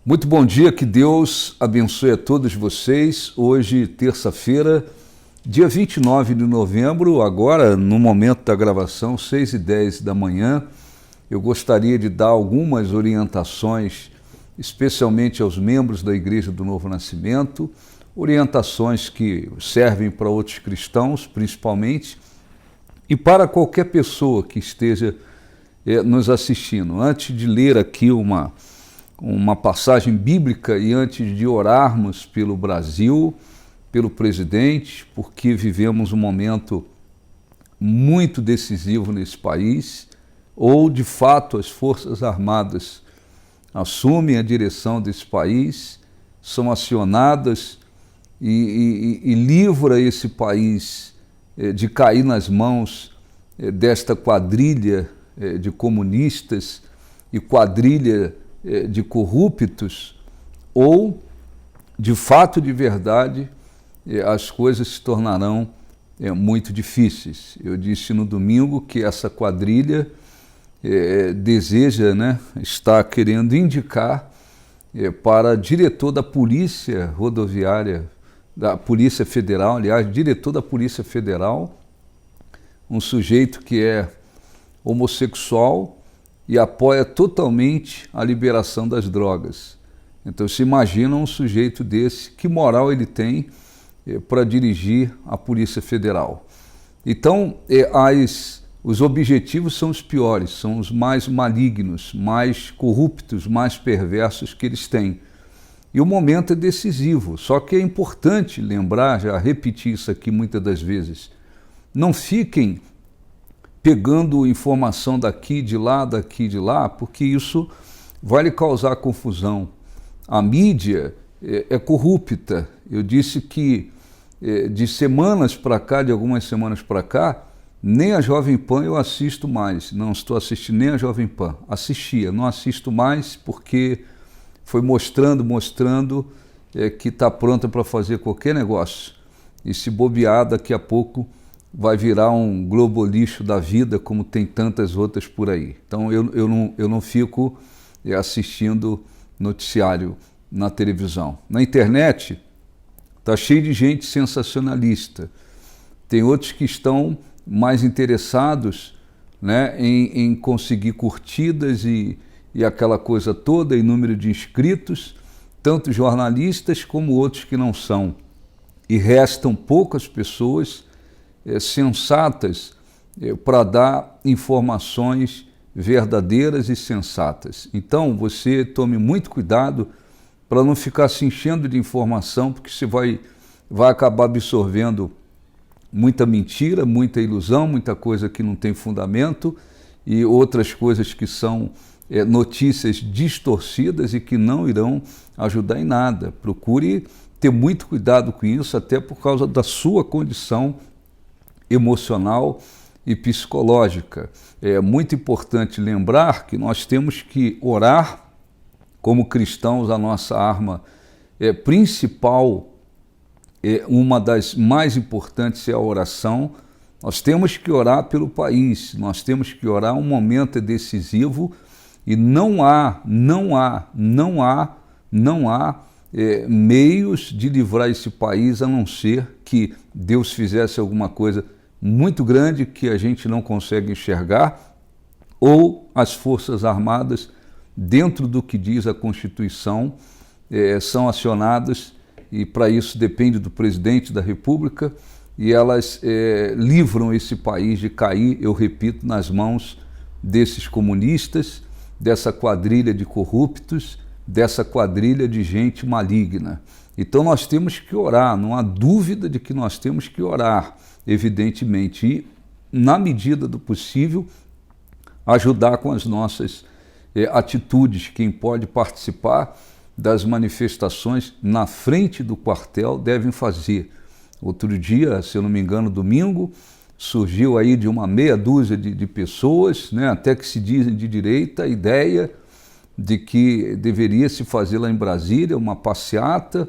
Muito bom dia, que Deus abençoe a todos vocês. Hoje, terça-feira, dia 29 de novembro, agora no momento da gravação, 6h10 da manhã, eu gostaria de dar algumas orientações, especialmente aos membros da Igreja do Novo Nascimento, orientações que servem para outros cristãos, principalmente, e para qualquer pessoa que esteja nos assistindo. Antes de ler aqui uma passagem bíblica e antes de orarmos pelo Brasil, pelo presidente, porque vivemos um momento muito decisivo nesse país, ou de fato as Forças Armadas assumem a direção desse país, são acionadas e livra esse país de cair nas mãos desta quadrilha de comunistas e quadrilha de corruptos, ou de fato, de verdade, as coisas se tornarão muito difíceis. Eu disse no domingo que essa quadrilha deseja, está querendo indicar para diretor da Polícia Rodoviária, da Polícia Federal, aliás, diretor da Polícia Federal, um sujeito que é homossexual e apoia totalmente a liberação das drogas. Então se imagina um sujeito desse, que moral ele tem para dirigir a Polícia Federal. Então os objetivos são os piores, são os mais malignos, mais corruptos, mais perversos que eles têm. E o momento é decisivo, só que é importante lembrar, já repetir isso aqui muitas das vezes, não fiquem pegando informação daqui, de lá, porque isso vai lhe causar confusão. A mídia é corrupta. Eu disse que de semanas para cá, de algumas semanas para cá, nem a Jovem Pan eu assisto mais. Não estou assistindo nem a Jovem Pan. Assistia, não assisto mais porque foi mostrando que está pronta para fazer qualquer negócio. E se bobear, daqui a pouco vai virar um globo lixo da vida, como tem tantas outras por aí. Então eu não fico assistindo noticiário na televisão. Na internet está cheio de gente sensacionalista. Tem outros que estão mais interessados em conseguir curtidas e aquela coisa toda, e número de inscritos, tanto jornalistas como outros que não são. E restam poucas pessoas sensatas para dar informações verdadeiras e sensatas. Então você tome muito cuidado para não ficar se enchendo de informação, porque você vai acabar absorvendo muita mentira, muita ilusão, muita coisa que não tem fundamento e outras coisas que são notícias distorcidas e que não irão ajudar em nada. Procure ter muito cuidado com isso, até por causa da sua condição emocional e psicológica. É muito importante lembrar que nós temos que orar como cristãos. A nossa arma principal, uma das mais importantes, é a oração. Nós temos que orar pelo país, nós temos que orar. Um momento decisivo e não há meios de livrar esse país a não ser que Deus fizesse alguma coisa muito grande que a gente não consegue enxergar, ou as Forças Armadas, dentro do que diz a Constituição, são acionadas, e para isso depende do presidente da República, e elas livram esse país de cair, eu repito, nas mãos desses comunistas, dessa quadrilha de corruptos, dessa quadrilha de gente maligna. Então nós temos que orar, não há dúvida de que nós temos que orar, evidentemente, e, na medida do possível, ajudar com as nossas atitudes. Quem pode participar das manifestações na frente do quartel devem fazer. Outro dia, se eu não me engano, domingo, surgiu aí de uma meia dúzia de pessoas, até que se dizem de direita, a ideia de que deveria se fazer lá em Brasília uma passeata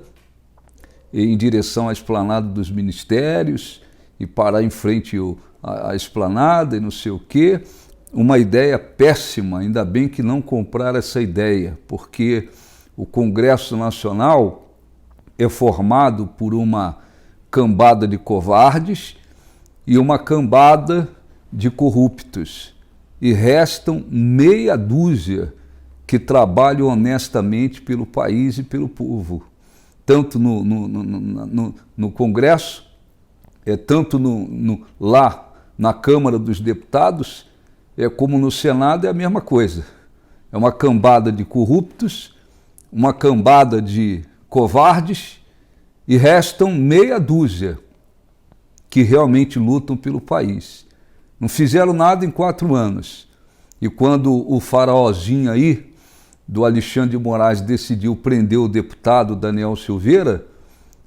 em direção à esplanada dos ministérios e parar em frente à esplanada e não sei o quê. Uma ideia péssima, ainda bem que não compraram essa ideia, porque o Congresso Nacional é formado por uma cambada de covardes e uma cambada de corruptos, e restam meia dúzia que trabalham honestamente pelo país e pelo povo, tanto no Congresso, tanto lá na Câmara dos Deputados, como no Senado, é a mesma coisa. É uma cambada de corruptos, uma cambada de covardes, e restam meia dúzia que realmente lutam pelo país. Não fizeram nada em 4 anos. E quando o faraózinho aí, do Alexandre de Moraes, decidiu prender o deputado Daniel Silveira,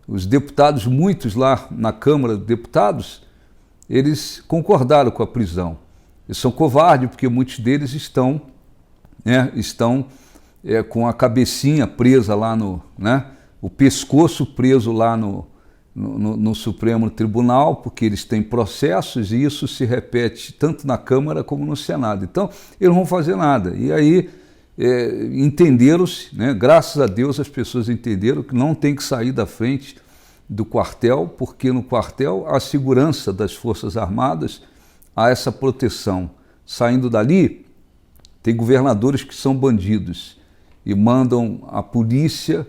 os deputados, muitos lá na Câmara dos Deputados, eles concordaram com a prisão. Eles são covardes porque muitos deles estão com a cabecinha presa lá o pescoço preso lá no Supremo Tribunal, porque eles têm processos e isso se repete tanto na Câmara como no Senado. Então, eles não vão fazer nada. E aí entenderam-se, graças a Deus as pessoas entenderam que não tem que sair da frente do quartel, porque no quartel a segurança das Forças Armadas, há essa proteção. Saindo dali, tem governadores que são bandidos e mandam a polícia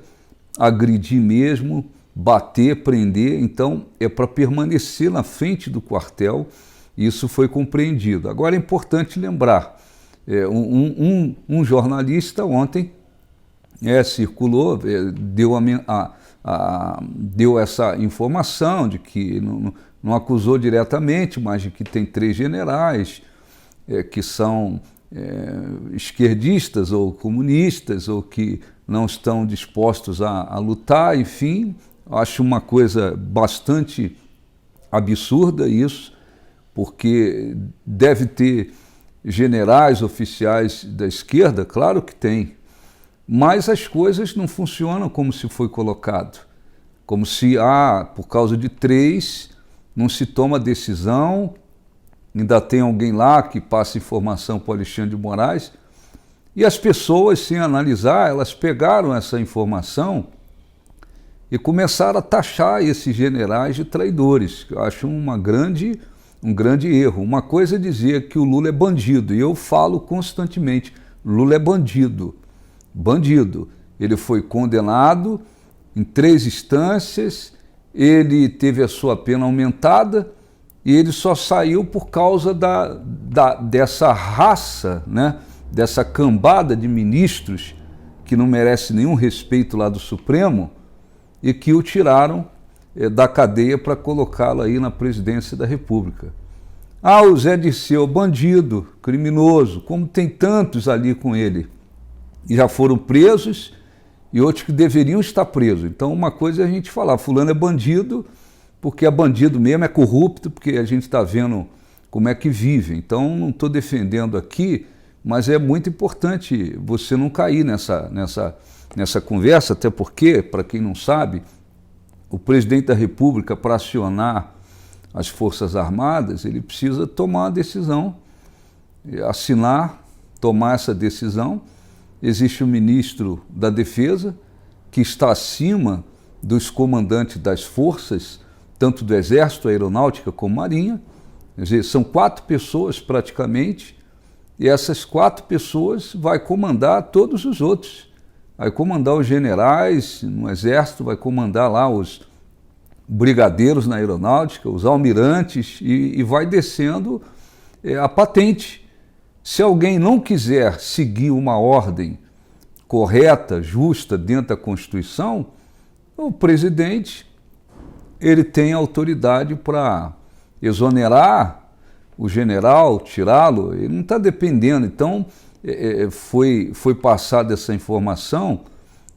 agredir mesmo, bater, prender. Então é para permanecer na frente do quartel. Isso foi compreendido. Agora é importante lembrar, um jornalista ontem circulou, deu essa informação de que não acusou diretamente, mas de que tem 3 generais que são esquerdistas ou comunistas ou que não estão dispostos a lutar. Enfim, acho uma coisa bastante absurda isso, porque deve ter generais, oficiais da esquerda, claro que tem, mas as coisas não funcionam como se foi colocado, como se, por causa de 3, não se toma decisão, ainda tem alguém lá que passa informação para o Alexandre de Moraes, e as pessoas, sem analisar, elas pegaram essa informação e começaram a taxar esses generais de traidores, que eu acho um grande erro. Uma coisa é dizer que o Lula é bandido, e eu falo constantemente, Lula é bandido. Ele foi condenado em 3 instâncias, ele teve a sua pena aumentada e ele só saiu por causa dessa raça, dessa cambada de ministros que não merece nenhum respeito lá do Supremo e que o tiraram da cadeia para colocá-lo aí na presidência da República. O Zé Dirceu, bandido, criminoso, como tem tantos ali com ele, e já foram presos, e outros que deveriam estar presos. Então, uma coisa é a gente falar, fulano é bandido, porque é bandido mesmo, é corrupto, porque a gente está vendo como é que vive. Então, não estou defendendo aqui, mas é muito importante você não cair nessa conversa, até porque, para quem não sabe, o presidente da República, para acionar as Forças Armadas, ele precisa tomar uma decisão, assinar, tomar essa decisão. Existe o ministro da Defesa, que está acima dos comandantes das forças, tanto do Exército, Aeronáutica como Marinha. Quer dizer, são 4 pessoas praticamente, e essas 4 pessoas vai comandar todos os outros. Vai comandar os generais no Exército, vai comandar lá os brigadeiros na Aeronáutica, os almirantes, e vai descendo a patente. Se alguém não quiser seguir uma ordem correta, justa, dentro da Constituição, o presidente ele tem autoridade para exonerar o general, tirá-lo, ele não está dependendo. Então, foi passada essa informação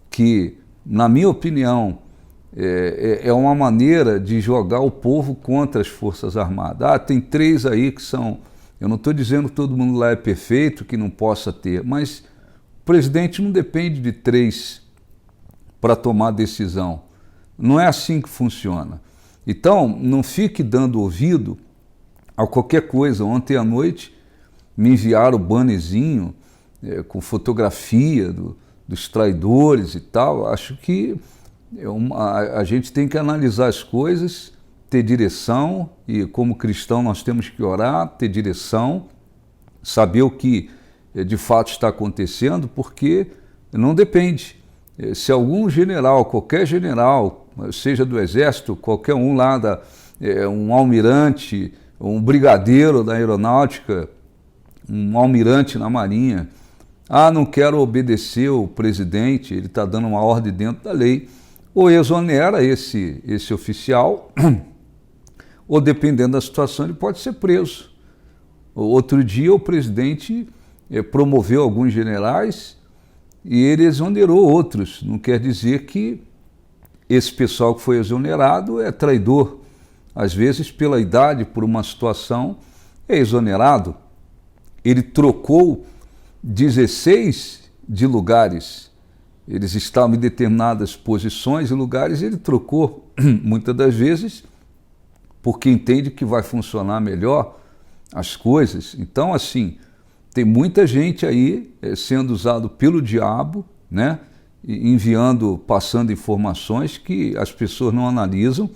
que, na minha opinião, é uma maneira de jogar o povo contra as Forças Armadas. Tem 3 aí que são... Eu não estou dizendo que todo mundo lá é perfeito, que não possa ter, mas o presidente não depende de 3 para tomar decisão. Não é assim que funciona. Então, não fique dando ouvido a qualquer coisa. Ontem à noite me enviaram o bannerzinho com fotografia dos traidores e tal. Acho que a gente tem que analisar as coisas, ter direção, e como cristão nós temos que orar, ter direção, saber o que de fato está acontecendo, porque não depende. Se algum general, qualquer general, seja do Exército, qualquer um lá, um almirante, um brigadeiro da aeronáutica, um almirante na marinha, não quero obedecer o presidente, ele está dando uma ordem dentro da lei, ou exonera esse oficial, ou dependendo da situação ele pode ser preso. Outro dia o presidente promoveu alguns generais e ele exonerou outros. Não quer dizer que esse pessoal que foi exonerado é traidor. Às vezes, pela idade, por uma situação, é exonerado. Ele trocou 16 de lugares. Eles estavam em determinadas posições e lugares e ele trocou, muitas das vezes, porque entende que vai funcionar melhor as coisas. Então, assim, tem muita gente aí sendo usado pelo diabo, né? Enviando, passando informações que as pessoas não analisam,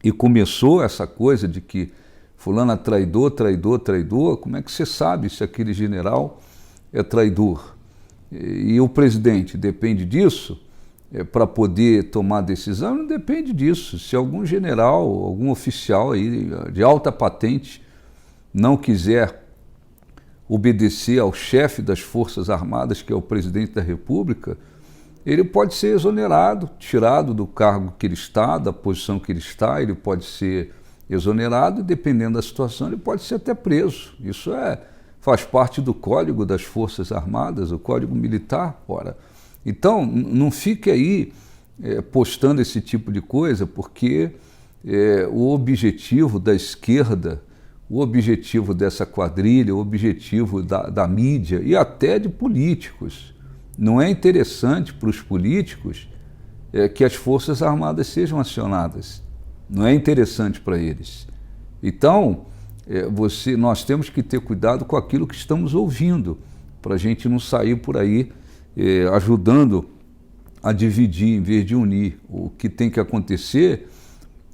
e começou essa coisa de que fulano é traidor, traidor, traidor. Como é que você sabe se aquele general é traidor? E o presidente depende disso para poder tomar decisão? Não depende disso. Se algum general, algum oficial aí de alta patente não quiser obedecer ao chefe das Forças Armadas, que é o presidente da República, ele pode ser exonerado, tirado do cargo que ele está, da posição que ele está, ele pode ser exonerado e, dependendo da situação, ele pode ser até preso. Isso faz parte do Código das Forças Armadas, o Código Militar. Ora. Então, não fique aí postando esse tipo de coisa, porque o objetivo da esquerda, o objetivo dessa quadrilha, o objetivo da mídia e até de políticos, não é interessante para os políticos que as Forças Armadas sejam acionadas. Não é interessante para eles. Então, nós temos que ter cuidado com aquilo que estamos ouvindo, para a gente não sair por aí ajudando a dividir em vez de unir. O que tem que acontecer,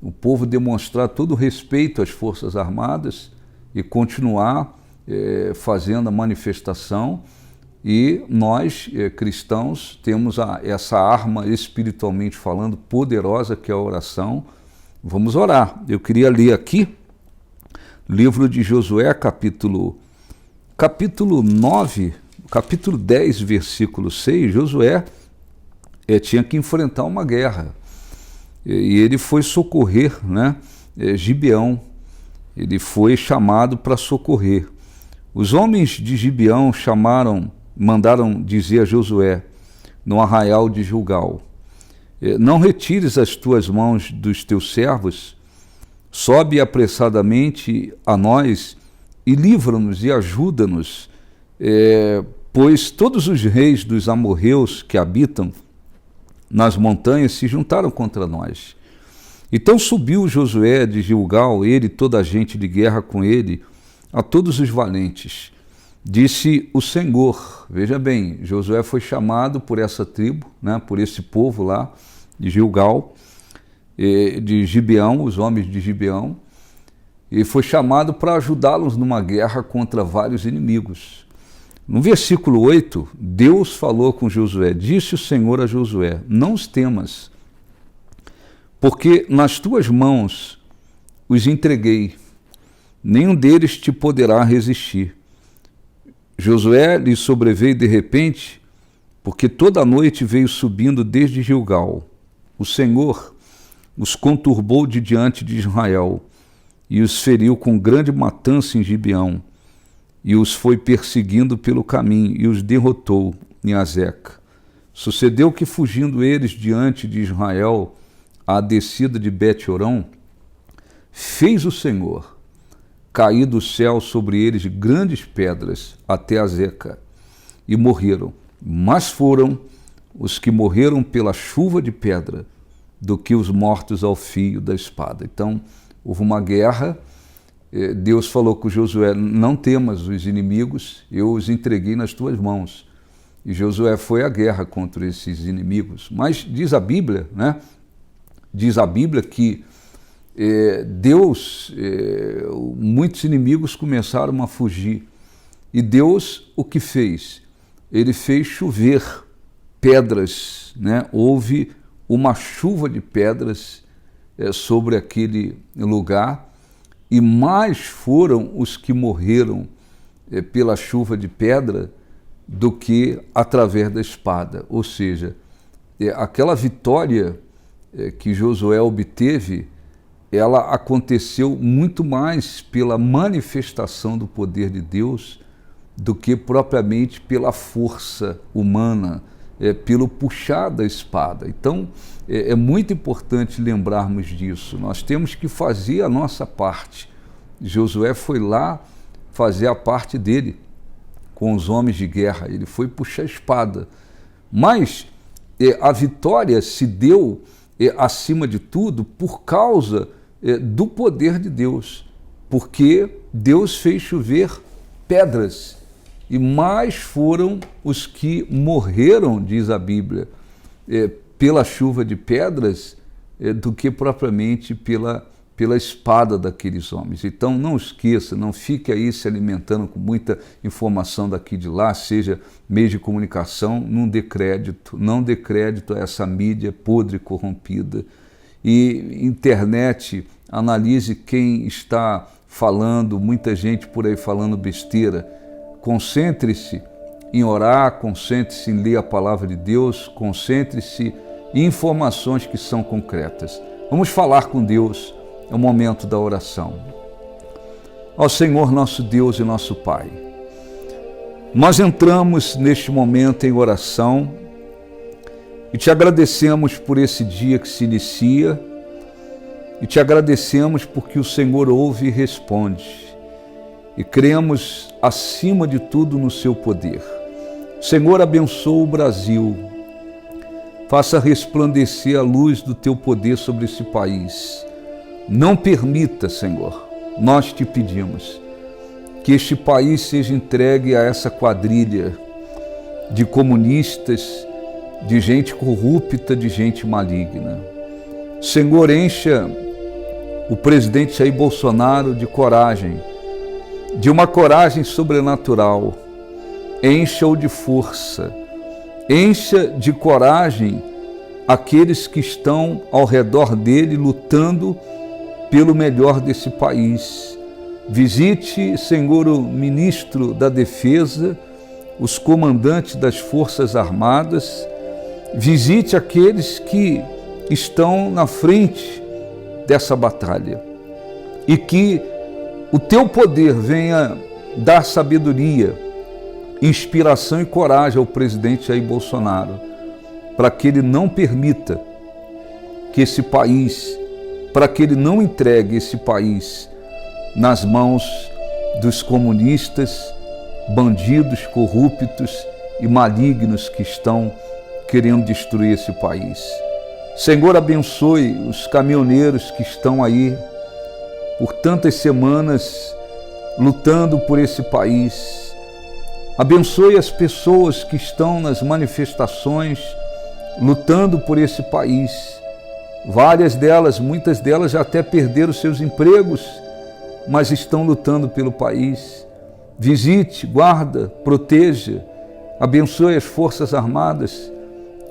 o povo demonstrar todo o respeito às Forças Armadas e continuar fazendo a manifestação. E nós, cristãos, temos essa arma, espiritualmente falando, poderosa, que é a oração. Vamos orar. Eu queria ler aqui, livro de Josué, capítulo 9, capítulo 10, versículo 6. Josué tinha que enfrentar uma guerra. E ele foi socorrer, né, Gibeão. Ele foi chamado para socorrer. Os homens de Gibeão mandaram dizer a Josué, no arraial de Gilgal: não retires as tuas mãos dos teus servos, sobe apressadamente a nós e livra-nos e ajuda-nos, pois todos os reis dos amorreus que habitam nas montanhas se juntaram contra nós. Então subiu Josué de Gilgal, ele e toda a gente de guerra com ele, a todos os valentes. Disse o Senhor, veja bem, Josué foi chamado por essa tribo, né, por esse povo lá de Gilgal, de Gibeão, os homens de Gibeão, e foi chamado para ajudá-los numa guerra contra vários inimigos. No versículo 8, Deus falou com Josué, disse o Senhor a Josué: não os temas, porque nas tuas mãos os entreguei, nenhum deles te poderá resistir. Josué lhe sobreveio de repente, porque toda a noite veio subindo desde Gilgal. O Senhor os conturbou de diante de Israel e os feriu com grande matança em Gibeão, e os foi perseguindo pelo caminho e os derrotou em Azeca. Sucedeu que, fugindo eles diante de Israel à descida de Bet-Orão, fez o Senhor cair do céu sobre eles grandes pedras até Azeca, e morreram. Mas foram os que morreram pela chuva de pedra do que os mortos ao fio da espada. Então, houve uma guerra. Deus falou com Josué: não temas os inimigos, eu os entreguei nas tuas mãos. E Josué foi à guerra contra esses inimigos. Mas diz a Bíblia, né? Diz a Bíblia que muitos inimigos começaram a fugir. E Deus o que fez? Ele fez chover pedras, né? Houve uma chuva de pedras sobre aquele lugar, e mais foram os que morreram pela chuva de pedra do que através da espada. Ou seja, aquela vitória que Josué obteve, ela aconteceu muito mais pela manifestação do poder de Deus do que propriamente pela força humana, pelo puxar da espada. Então, é muito importante lembrarmos disso. Nós temos que fazer a nossa parte. Josué foi lá fazer a parte dele com os homens de guerra. Ele foi puxar a espada. Mas a vitória se deu, acima de tudo, por causa do poder de Deus. Porque Deus fez chover pedras. E mais foram os que morreram, diz a Bíblia, pela chuva de pedras, do que propriamente pela espada daqueles homens. Então não esqueça, não fique aí se alimentando com muita informação daqui e de lá, seja meio de comunicação, não dê crédito a essa mídia podre e corrompida. E internet, analise quem está falando, muita gente por aí falando besteira. Concentre-se em orar, concentre-se em ler a palavra de Deus, concentre-se em informações que são concretas. Vamos falar com Deus, é o momento da oração. Ó Senhor, nosso Deus e nosso Pai, nós entramos neste momento em oração e te agradecemos por esse dia que se inicia e te agradecemos porque o Senhor ouve e responde. E cremos, acima de tudo, no seu poder. Senhor, abençoa o Brasil. Faça resplandecer a luz do teu poder sobre esse país. Não permita, Senhor, nós te pedimos, que este país seja entregue a essa quadrilha de comunistas, de gente corrupta, de gente maligna. Senhor, encha o presidente Jair Bolsonaro de coragem, de uma coragem sobrenatural, encha-o de força, encha de coragem aqueles que estão ao redor dele lutando pelo melhor desse país. Visite, Senhor, o ministro da Defesa, os comandantes das Forças Armadas, visite aqueles que estão na frente dessa batalha e que o teu poder venha dar sabedoria, inspiração e coragem ao presidente Jair Bolsonaro, para que ele não permita que esse país, para que ele não entregue esse país nas mãos dos comunistas, bandidos corruptos e malignos que estão querendo destruir esse país. Senhor, abençoe os caminhoneiros que estão aí por tantas semanas lutando por esse país. Abençoe as pessoas que estão nas manifestações lutando por esse país. Várias delas, muitas delas já até perderam seus empregos, mas estão lutando pelo país. Visite, guarda, proteja, abençoe as Forças Armadas,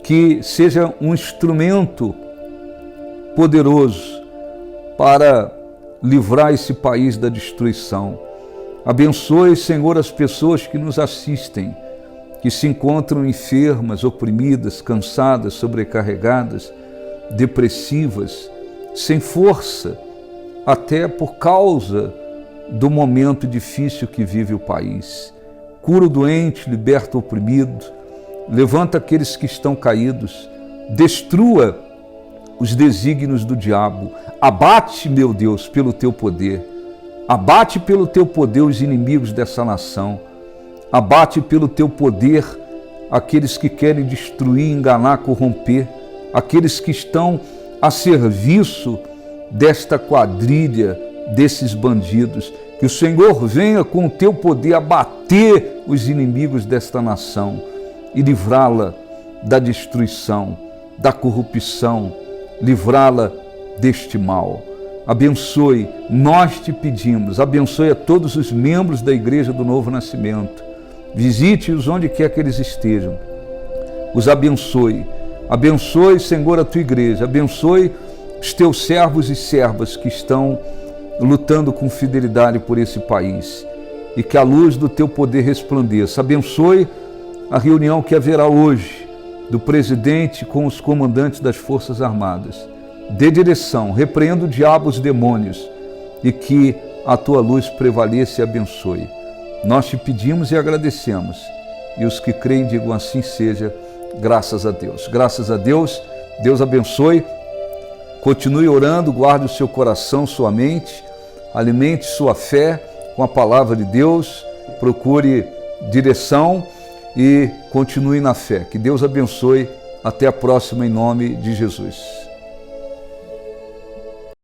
que seja um instrumento poderoso para livrar esse país da destruição. Abençoe, Senhor, as pessoas que nos assistem, que se encontram enfermas, oprimidas, cansadas, sobrecarregadas, depressivas, sem força, até por causa do momento difícil que vive o país. Cura o doente, liberta o oprimido, levanta aqueles que estão caídos, destrua os desígnios do diabo, abate, meu Deus, pelo teu poder, abate pelo teu poder os inimigos dessa nação, abate pelo teu poder aqueles que querem destruir, enganar, corromper, aqueles que estão a serviço desta quadrilha, desses bandidos. Que o Senhor venha com o teu poder abater os inimigos desta nação. e livrá-la da destruição, da corrupção, livrá-la deste mal. Abençoe, nós te pedimos, abençoe a todos os membros da Igreja do Novo Nascimento. Visite-os onde quer que eles estejam. Os abençoe. Abençoe, Senhor, a tua igreja. Abençoe os teus servos e servas que estão lutando com fidelidade por esse país. E que a luz do teu poder resplandeça. Abençoe a reunião que haverá hoje do presidente com os comandantes das Forças Armadas. Dê direção, repreenda o diabo e os demônios e que a tua luz prevaleça e abençoe. Nós te pedimos e agradecemos. E os que creem digam assim seja, graças a Deus. Graças a Deus, Deus abençoe. Continue orando, guarde o seu coração, sua mente, alimente sua fé com a palavra de Deus, procure direção e continue na fé. Que Deus abençoe. Até a próxima em nome de Jesus.